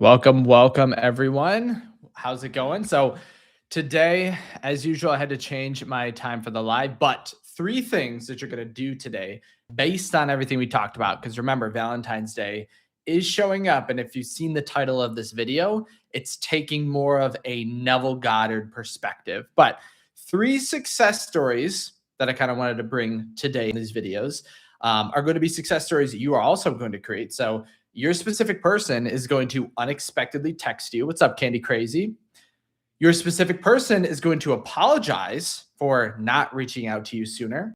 Welcome, everyone. How's it going? So, today, as usual, I had to change my time for the live, but three things that you're going to do today based on everything we talked about. Because remember, Valentine's Day is showing up. And if you've seen the title of this video, it's taking more of a Neville Goddard perspective. But three success stories that I kind of wanted to bring today in these videos are going to be success stories that you are also going to create. So, your specific person is going to unexpectedly text you. What's up, Candy Crazy? Your specific person is going to apologize for not reaching out to you sooner.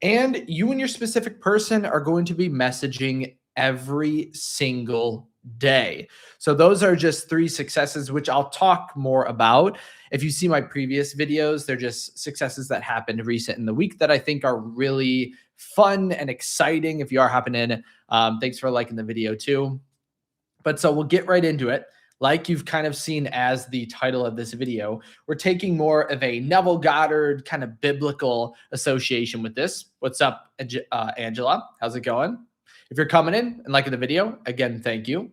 And you and your specific person are going to be messaging every single day. So those are just three successes, which I'll talk more about. If you see my previous videos, they're just successes that happened recent in the week that I think are really fun and exciting. If you are hopping in, thanks for liking the video too. But so we'll get right into it. Like you've kind of seen as the title of this video, we're taking more of a Neville Goddard kind of biblical association with this. What's up, Angela? How's it going? If you're coming in and liking the video, again, thank you.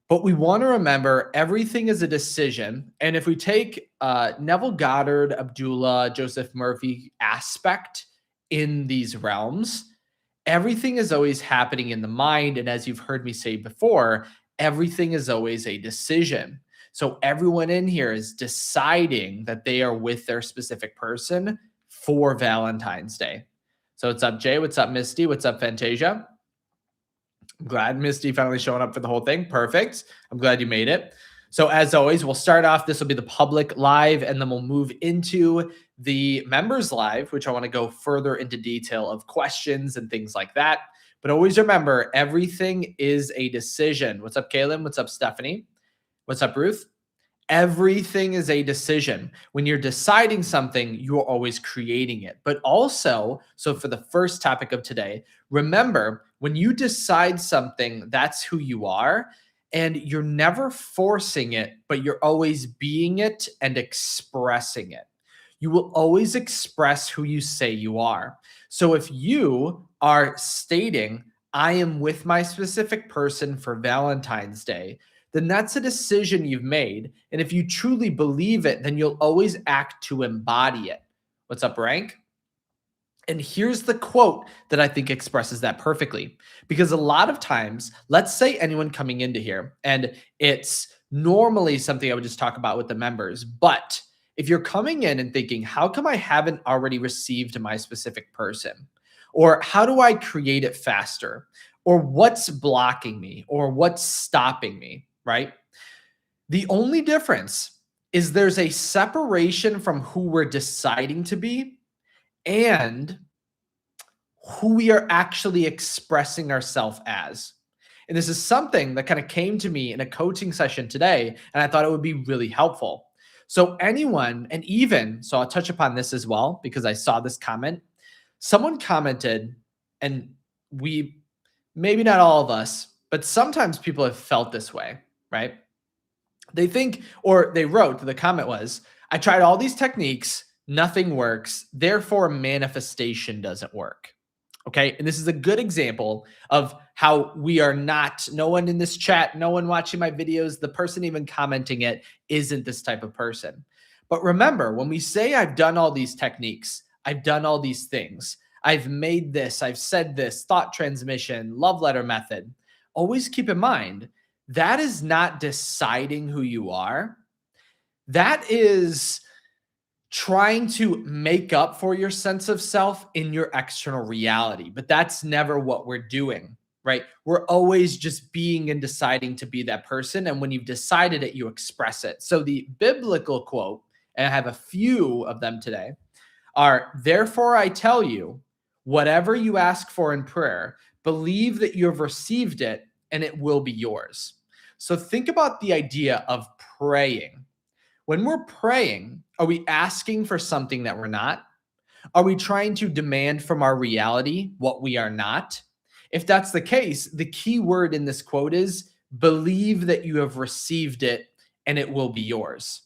But we want to remember everything is a decision. And if we take Neville Goddard, Abdullah, Joseph Murphy aspect in these realms, everything is always happening in the mind. And as you've heard me say before, everything is always a decision. So everyone in here is deciding that they are with their specific person for Valentine's Day. So what's up, Jay? What's up, Misty? What's up, Fantasia? I'm glad Misty finally showing up for the whole thing. Perfect. I'm glad you made it. So as always, we'll start off. This will be the public live, and then we'll move into the members live, which I want to go further into detail of questions and things like that. But always remember, everything is a decision. What's up, Kaylin? What's up, Stephanie? What's up, Ruth? Everything is a decision. When you're deciding something, you're always creating it. But also, so for the first topic of today, remember, when you decide something, that's who you are. And you're never forcing it, but you're always being it and expressing it. You will always express who you say you are. So if you are stating, I am with my specific person for Valentine's Day, then that's a decision you've made. And if you truly believe it, then you'll always act to embody it. What's up, Rank? And here's the quote that I think expresses that perfectly. Because a lot of times, let's say anyone coming into here, and it's normally something I would just talk about with the members, but if you're coming in and thinking, how come I haven't already received my specific person? Or how do I create it faster? Or what's blocking me? Or what's stopping me, right? The only difference is there's a separation from who we're deciding to be and who we are actually expressing ourselves as. And this is something that kind of came to me in a coaching session today, and I thought it would be really helpful. So anyone, and even, so I'll touch upon this as well, because I saw this comment. Someone commented, and we, maybe not all of us, but sometimes people have felt this way, right? They think, or they wrote, the comment was, I tried all these techniques, nothing works, therefore manifestation doesn't work. Okay. And this is a good example of how we are not, no one in this chat, no one watching my videos, the person even commenting it isn't this type of person. But remember, when we say I've done all these techniques, I've done all these things, I've made this, I've said this, thought transmission, love letter method, always keep in mind, that is not deciding who you are. That is trying to make up for your sense of self in your external reality. But that's never what we're doing, right? We're always just being and deciding to be that person. And when you've decided it, you express it. So the biblical quote, and I have a few of them today, are, therefore I tell you, whatever you ask for in prayer, believe that you have received it and it will be yours. So think about the idea of praying. When we're praying, are we asking for something that we're not? Are we trying to demand from our reality what we are not? If that's the case, the key word in this quote is believe that you have received it and it will be yours.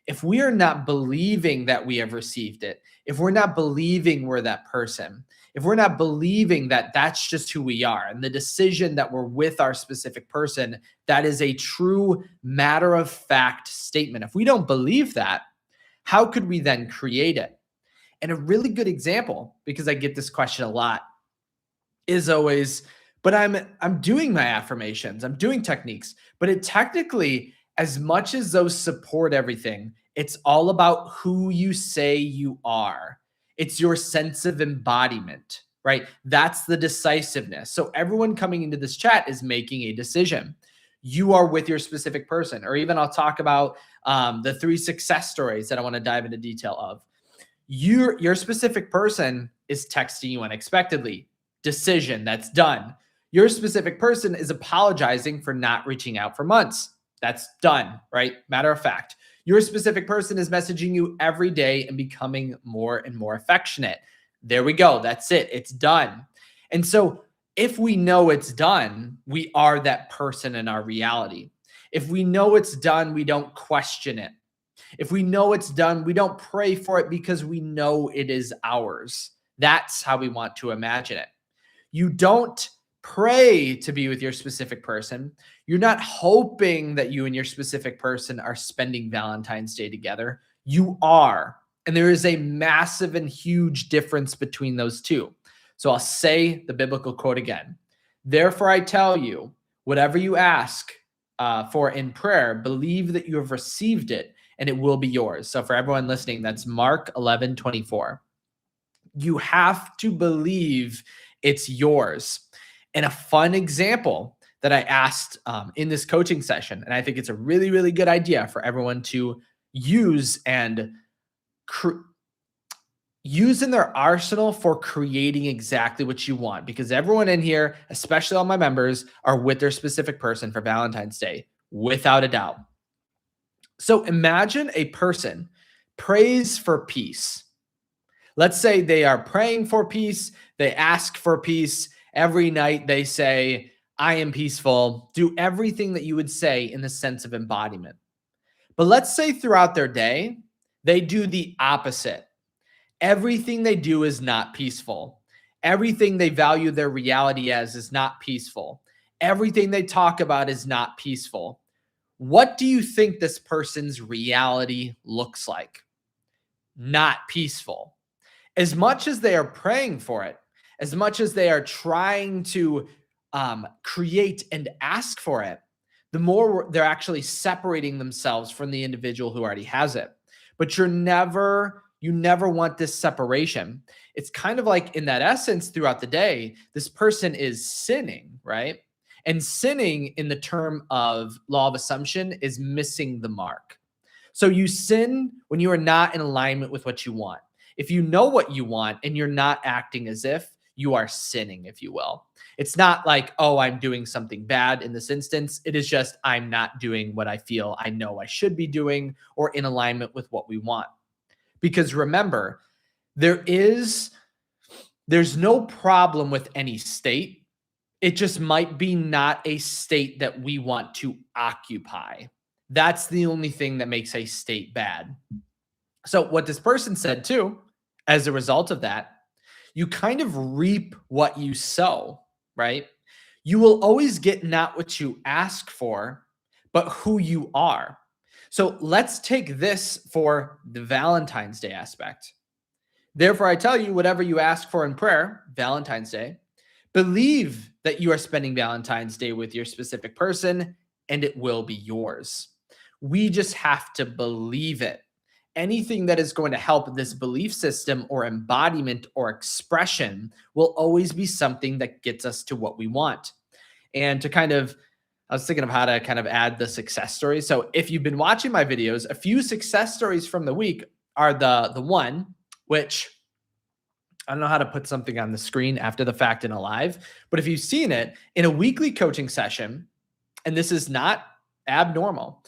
if we are not believing that we have received it, if we're not believing we're that person, if we're not believing that that's just who we are and the decision that we're with our specific person, that is a true matter of fact statement. If we don't believe that, how could we then create it? And a really good example, because I get this question a lot, is always, but I'm doing my affirmations, I'm doing techniques, but it technically, as much as those support everything, it's all about who you say you are. It's your sense of embodiment, right? That's the decisiveness. So everyone coming into this chat is making a decision. You are with your specific person, or even I'll talk about the 3 success stories that I want to dive into detail of. Your specific person is texting you unexpectedly. Decision, that's done. Your specific person is apologizing for not reaching out for months. That's done, right? Matter of fact. Your specific person is messaging you every day and becoming more and more affectionate. There we go. That's it. It's done. And so if we know it's done, we are that person in our reality. If we know it's done, we don't question it. If we know it's done, we don't pray for it because we know it is ours. That's how we want to imagine it. You don't pray to be with your specific person. You're not hoping that you and your specific person are spending Valentine's Day together. You are. And there is a massive and huge difference between those two. So I'll say the biblical quote again. Therefore, I tell you, whatever you ask for in prayer, believe that you have received it and it will be yours. So for everyone listening, that's Mark 11:24. You have to believe it's yours. And a fun example that I asked in this coaching session, and I think it's a really, really good idea for everyone to use and use in their arsenal for creating exactly what you want, because everyone in here, especially all my members, are with their specific person for Valentine's Day, without a doubt. So imagine a person prays for peace. Let's say they are praying for peace. They ask for peace. Every night they say, I am peaceful. Do everything that you would say in the sense of embodiment. But let's say throughout their day, they do the opposite. Everything they do is not peaceful. Everything they value their reality as is not peaceful. Everything they talk about is not peaceful. What do you think this person's reality looks like? Not peaceful. As much as they are praying for it, as much as they are trying to create and ask for it, the more they're actually separating themselves from the individual who already has it. But you never want this separation. It's kind of like, in that essence, throughout the day, this person is sinning, right? And sinning, in the term of law of assumption, is missing the mark. So you sin when you are not in alignment with what you want. If you know what you want and you're not acting as if, you are sinning, if you will. It's not like, oh, I'm doing something bad in this instance. It is just, I'm not doing what I feel I know I should be doing, or in alignment with what we want. Because remember, there's no problem with any state. It just might be not a state that we want to occupy. That's the only thing that makes a state bad. So what this person said too, as a result of that, you kind of reap what you sow, right? You will always get not what you ask for, but who you are. So let's take this for the Valentine's Day aspect. Therefore, I tell you, whatever you ask for in prayer, Valentine's Day, believe that you are spending Valentine's Day with your specific person, and it will be yours. We just have to believe it. Anything that is going to help this belief system or embodiment or expression will always be something that gets us to what we want. And to kind of, I was thinking of how to kind of add the success stories. So if you've been watching my videos, a few success stories from the week are the one, which I don't know how to put something on the screen after the fact in a live, but if you've seen it in a weekly coaching session, and this is not abnormal,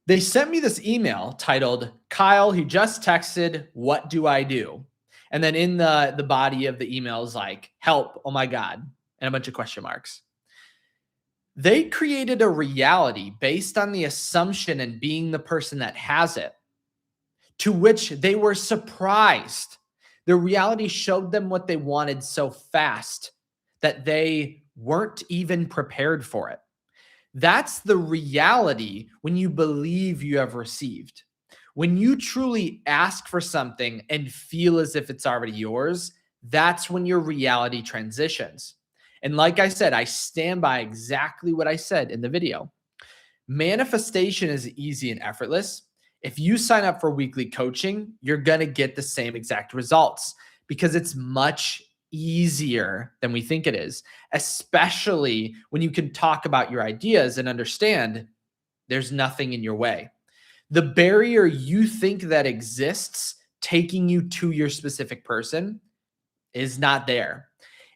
they sent me this email titled, Kyle, he just texted, what do I do? And then in the body of the email is like, help, oh my God, and a bunch of question marks. They created a reality based on the assumption and being the person that has it, to which they were surprised. The reality showed them what they wanted so fast that they weren't even prepared for it. That's the reality when you believe you have received. When you truly ask for something and feel as if it's already yours, that's when your reality transitions. And like I said, I stand by exactly what I said in the video. Manifestation is easy and effortless. If you sign up for weekly coaching, you're going to get the same exact results because it's much easier than we think it is, especially when you can talk about your ideas and understand there's nothing in your way. The barrier you think that exists taking you to your specific person is not there.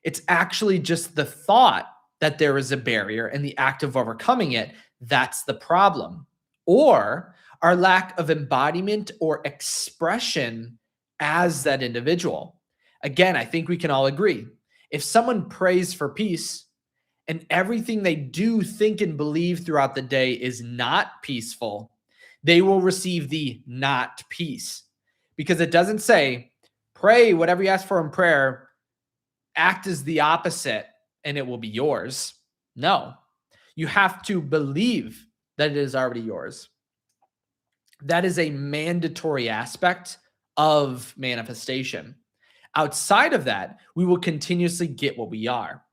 It's actually just the thought that there is a barrier and the act of overcoming it. That's the problem. Or our lack of embodiment or expression as that individual. Again, I think we can all agree. If someone prays for peace and everything they do, think, and believe throughout the day is not peaceful, they will receive the not peace, because it doesn't say pray whatever you ask for in prayer, act as the opposite, and it will be yours. No, you have to believe that it is already yours. That is a mandatory aspect of manifestation. Outside of that, we will continuously get what we are.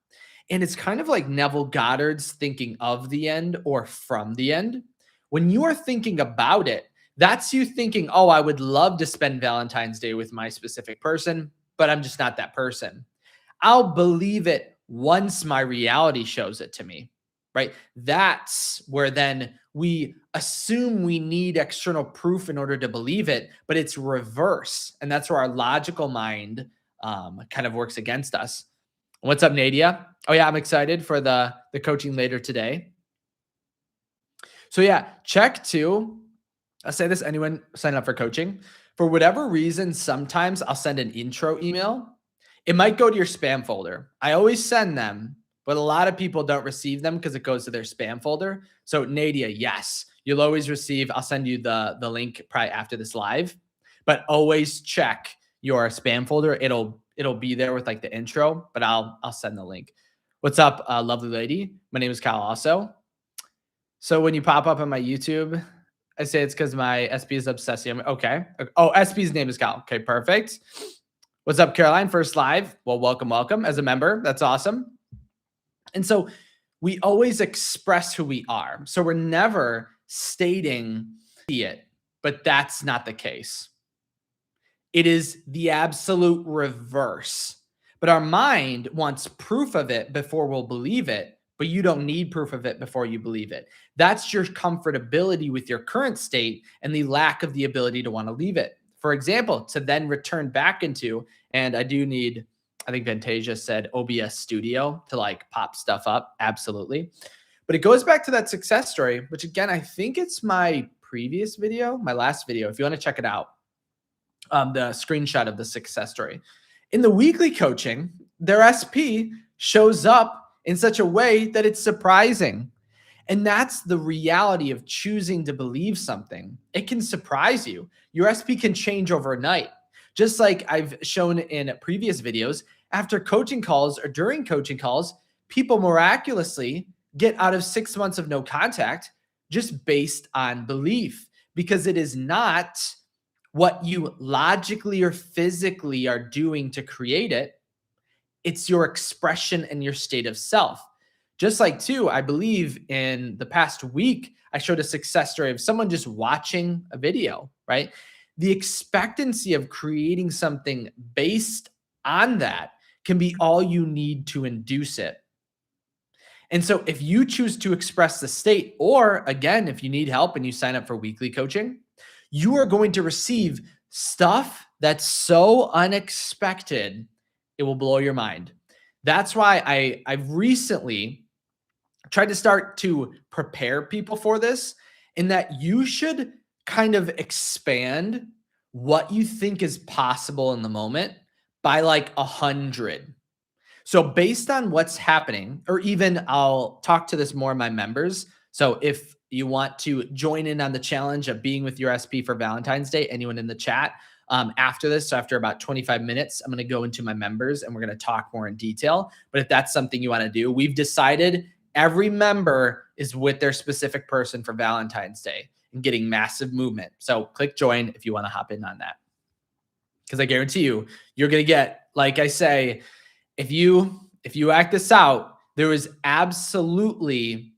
And it's kind of like Neville Goddard's thinking of the end or from the end. When you are thinking about it, that's you thinking, oh, I would love to spend Valentine's Day with my specific person, but I'm just not that person. I'll believe it once my reality shows it to me, right? That's where then we assume we need external proof in order to believe it, but it's reverse. And that's where our logical mind kind of works against us. What's up, Nadia? Oh yeah, I'm excited for the coaching later today. So yeah, check too. I'll say this, anyone sign up for coaching. For whatever reason, sometimes I'll send an intro email. It might go to your spam folder. I always send them, but a lot of people don't receive them because it goes to their spam folder. So Nadia, yes, you'll always receive. I'll send you the link probably after this live, but always check your spam folder. It'll be there with like the intro, but I'll send the link. What's up, lovely lady? My name is Kyle also. So when you pop up on my YouTube, I say it's because my SP is obsessive. Okay. Oh, SP's name is Kyle. Okay, perfect. What's up, Caroline? First live. Well, welcome as a member. That's awesome. And so we always express who we are. So we're never stating it, but that's not the case. It is the absolute reverse. But our mind wants proof of it before we'll believe it, but you don't need proof of it before you believe it. That's your comfortability with your current state and the lack of the ability to want to leave it. For example, to then return back into, and I do need, I think Vantasia said OBS Studio to like pop stuff up. Absolutely. But it goes back to that success story, which again, I think it's my previous video, my last video, if you want to check it out, the screenshot of the success story. In the weekly coaching, their SP shows up in such a way that it's surprising. And that's the reality of choosing to believe something. It can surprise you. Your SP can change overnight. Just like I've shown in previous videos, after coaching calls or during coaching calls, people miraculously get out of 6 months of no contact just based on belief, because it is not what you logically or physically are doing to create it. It's your expression and your state of self. Just like too, I believe in the past week, I showed a success story of someone just watching a video, right? The expectancy of creating something based on that can be all you need to induce it. And so if you choose to express the state, or again, if you need help and you sign up for weekly coaching, you are going to receive stuff that's so unexpected, it will blow your mind. That's why I've recently tried to start to prepare people for this, in that you should kind of expand what you think is possible in the moment by like 100. So based on what's happening, or even I'll talk to this more in my members. So if you want to join in on the challenge of being with your SP for Valentine's Day, anyone in the chat, after this, so after about 25 minutes, I'm going to go into my members and we're going to talk more in detail. But if that's something you want to do, we've decided every member is with their specific person for Valentine's Day and getting massive movement. So click join if you want to hop in on that. Because I guarantee you, you're going to get, like I say, if you act this out, there is absolutely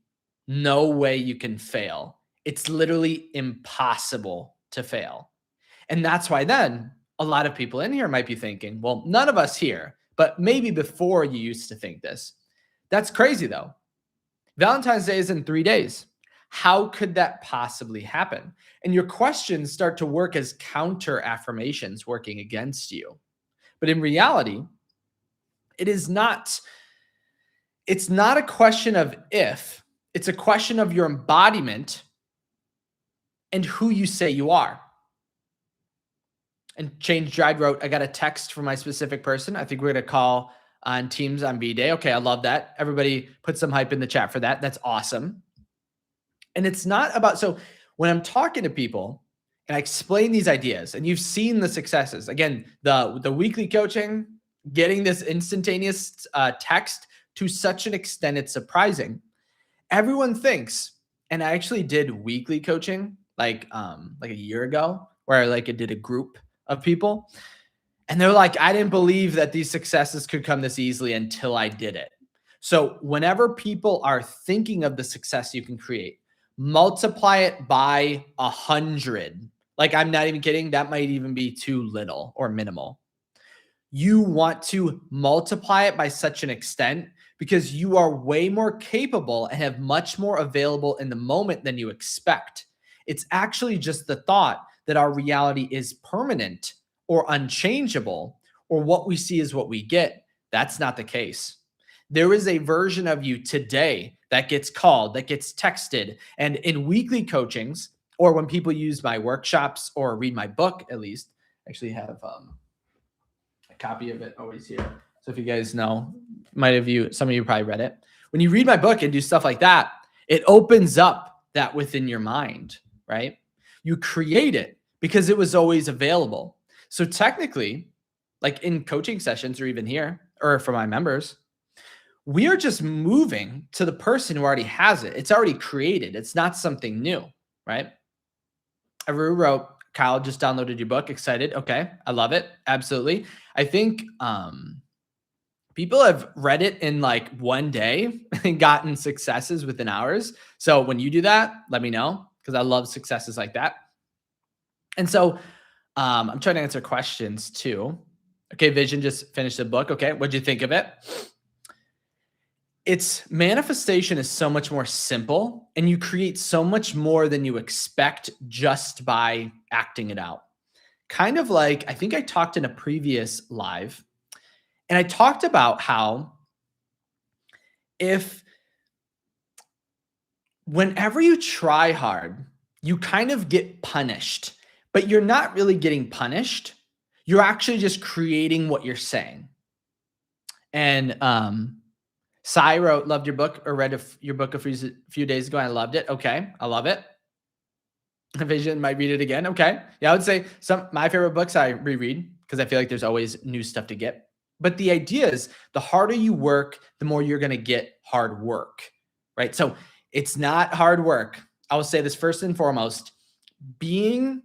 no way you can fail. It's literally impossible to fail. And that's why then a lot of people in here might be thinking, well, none of us here, but maybe before you used to think this. That's crazy though. Valentine's Day is in 3 days. How could that possibly happen? And your questions start to work as counter affirmations working against you. But in reality, it's not a question of if, it's a question of your embodiment and who you say you are. And Change Dried wrote, I got a text from my specific person. I think we're going to call on Teams on V-Day. Okay, I love that. Everybody put some hype in the chat for that. That's awesome. And it's not about, so when I'm talking to people and I explain these ideas and you've seen the successes, again, the weekly coaching, getting this instantaneous text to such an extent, it's surprising. Everyone thinks, and I actually did weekly coaching like a year ago where I did a group of people. And they're like, I didn't believe that these successes could come this easily until I did it. So whenever people are thinking of the success you can create, multiply it by 100. Like, I'm not even kidding. That might even be too little or minimal. You want to multiply it by such an extent because you are way more capable and have much more available in the moment than you expect. It's actually just the thought that our reality is permanent or unchangeable, or what we see is what we get. That's not the case. There is a version of you today that gets called, that gets texted. And in weekly coachings, or when people use my workshops or read my book, at least, I actually have a copy of it always here. So if you guys know, some of you probably read it. When you read my book and do stuff like that, it opens up that within your mind, right? You create it because it was always available. So technically, like in coaching sessions or even here, or for my members, we are just moving to the person who already has it. It's already created. It's not something new, right? Aru wrote, Kyle just downloaded your book. Excited. Okay. I love it. Absolutely. I think people have read it in like one day and gotten successes within hours. So when you do that, let me know, because I love successes like that. And so I'm trying to answer questions too. Okay, Vision just finished the book. Okay, what'd you think of it? Its manifestation is so much more simple, and you create so much more than you expect just by acting it out. Kind of like, I think I talked in a previous live, and I talked about how whenever you try hard, you kind of get punished, but you're not really getting punished. You're actually just creating what you're saying. And Sai wrote, loved your book, or read your book a few days ago. I loved it. Okay, I love it. Vision might read it again. Okay. Yeah, I would say my favorite books I reread because I feel like there's always new stuff to get. But the idea is the harder you work, the more you're going to get hard work, right? So it's not hard work. I will say this first and foremost, being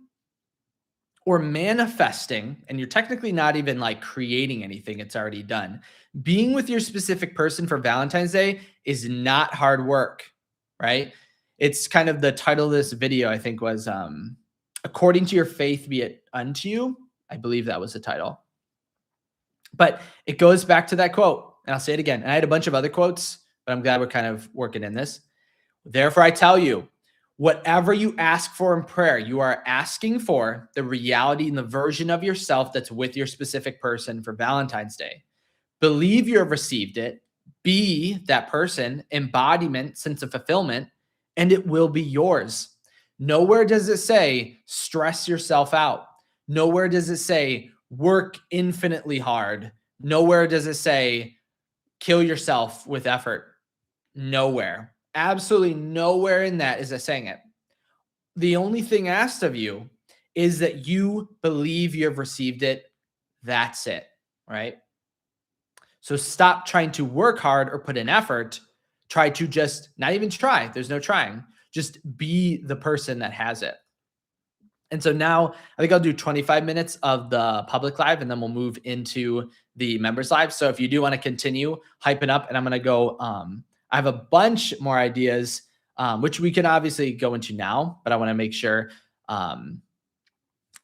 or manifesting, and you're technically not even like creating anything, it's already done. Being with your specific person for Valentine's Day is not hard work, right? It's kind of the title of this video, I think, was according to your faith be it unto you. I believe that was the title. But it goes back to that quote, and I'll say it again. And I had a bunch of other quotes, but I'm glad we're kind of working in this. Therefore, I tell you, whatever you ask for in prayer, you are asking for the reality and the version of yourself that's with your specific person for Valentine's Day. Believe you have received it. Be that person, embodiment, sense of fulfillment, and it will be yours. Nowhere does it say stress yourself out. Nowhere does it say work infinitely hard. Nowhere does it say kill yourself with effort. Nowhere. Absolutely nowhere in that is it saying it. The only thing asked of you is that you believe you have received it. That's it, right? So stop trying to work hard or put in effort. Try to just not even try. There's no trying. Just be the person that has it. And so now I think I'll do 25 minutes of the public live and then we'll move into the members live. So if you do want to continue hyping up, and I'm going to go, I have a bunch more ideas, which we can obviously go into now, but I want to make sure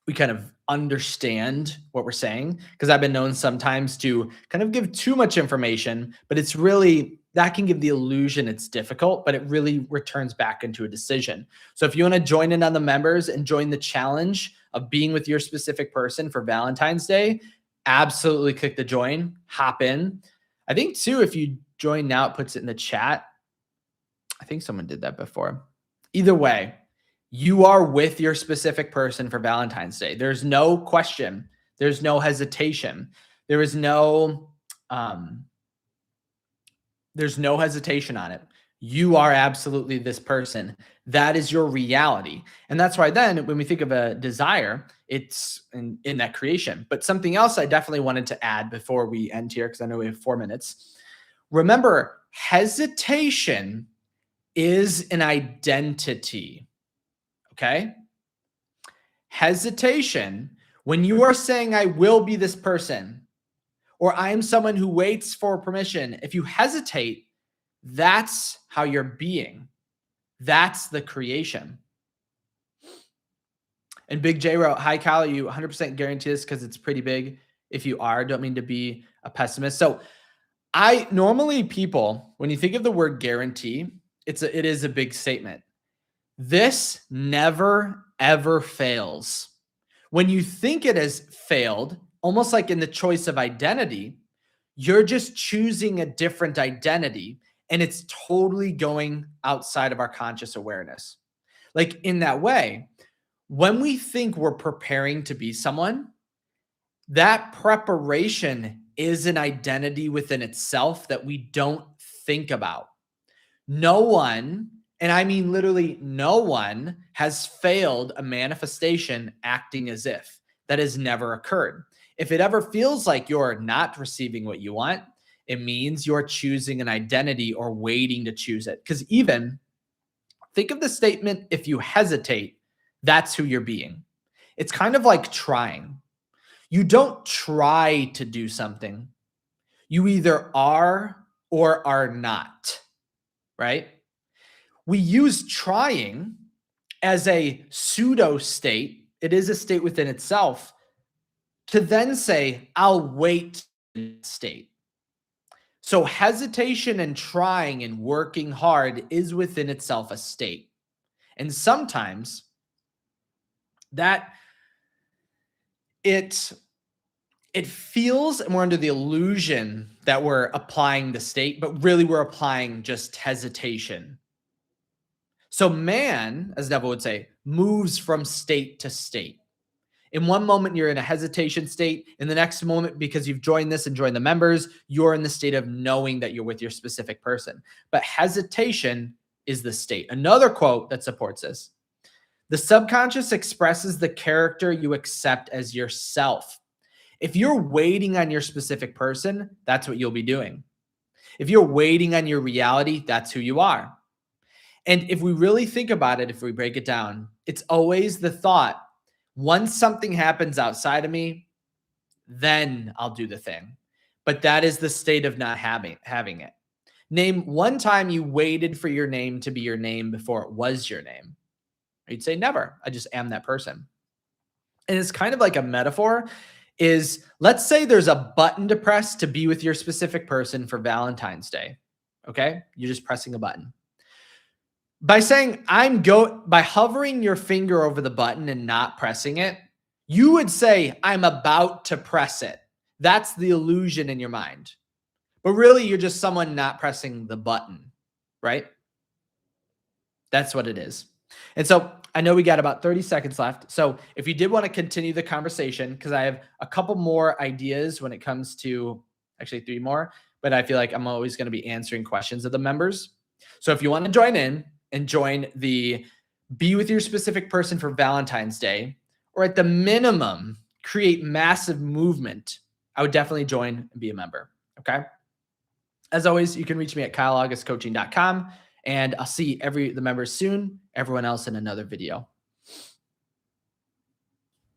we kind of understand what we're saying, because I've been known sometimes to kind of give too much information, but it's really, that can give the illusion it's difficult, but it really returns back into a decision. So if you want to join in on the members and join the challenge of being with your specific person for Valentine's Day, absolutely click the join, hop in. I think too, if you join now, it puts it in the chat. I think someone did that before. Either way, you are with your specific person for Valentine's Day. There's no question. There's no hesitation. There is no, there's no hesitation on it. You are absolutely this person. That is your reality. And that's why then when we think of a desire, it's in that creation. But something else I definitely wanted to add before we end here, because I know we have 4 minutes. Remember, hesitation is an identity. Okay? Hesitation, when you are saying, I will be this person, or I am someone who waits for permission, if you hesitate, that's how you're being. That's the creation. And Big J wrote, hi, Kyle, you 100% guarantee this because it's pretty big. If you are, don't mean to be a pessimist. So I normally people, when you think of the word guarantee, it is a big statement. This never, ever fails. When you think it has failed, almost like in the choice of identity, you're just choosing a different identity, and it's totally going outside of our conscious awareness. Like in that way, when we think we're preparing to be someone, that preparation is an identity within itself that we don't think about. No one, and I mean literally no one, has failed a manifestation acting as if. That has never occurred. If it ever feels like you're not receiving what you want, it means you're choosing an identity or waiting to choose it. Because even think of the statement, if you hesitate, that's who you're being. It's kind of like trying. You don't try to do something. You either are or are not, right? We use trying as a pseudo state. It is a state within itself to then say, I'll wait in that state. So hesitation and trying and working hard is within itself a state. And sometimes that it feels, and we're under the illusion that we're applying the state, but really we're applying just hesitation. So man, as Neville would say, moves from state to state. In one moment, you're in a hesitation state. In the next moment, because you've joined this and joined the members, you're in the state of knowing that you're with your specific person. But hesitation is the state. Another quote that supports this. The subconscious expresses the character you accept as yourself. If you're waiting on your specific person, that's what you'll be doing. If you're waiting on your reality, that's who you are. And if we really think about it, if we break it down, it's always the thought, once something happens outside of me, then I'll do the thing. But that is the state of not having it. Name one time you waited for your name to be your name before it was your name. You'd say never. I just am that person. And it's kind of like a metaphor is, let's say there's a button to press to be with your specific person for Valentine's Day. Okay? You're just pressing a button. By saying by hovering your finger over the button and not pressing it, you would say, I'm about to press it. That's the illusion in your mind. But really, you're just someone not pressing the button, right? That's what it is. And so I know we got about 30 seconds left. So if you did want to continue the conversation, because I have a couple more ideas when it comes to, actually 3 more, but I feel like I'm always going to be answering questions of the members. So if you want to join in and join the Be With Your Specific Person for Valentine's Day, or at the minimum, create massive movement, I would definitely join and be a member. Okay. As always, you can reach me at kyleaugustcoaching.com, and I'll see the members soon. Everyone else in another video.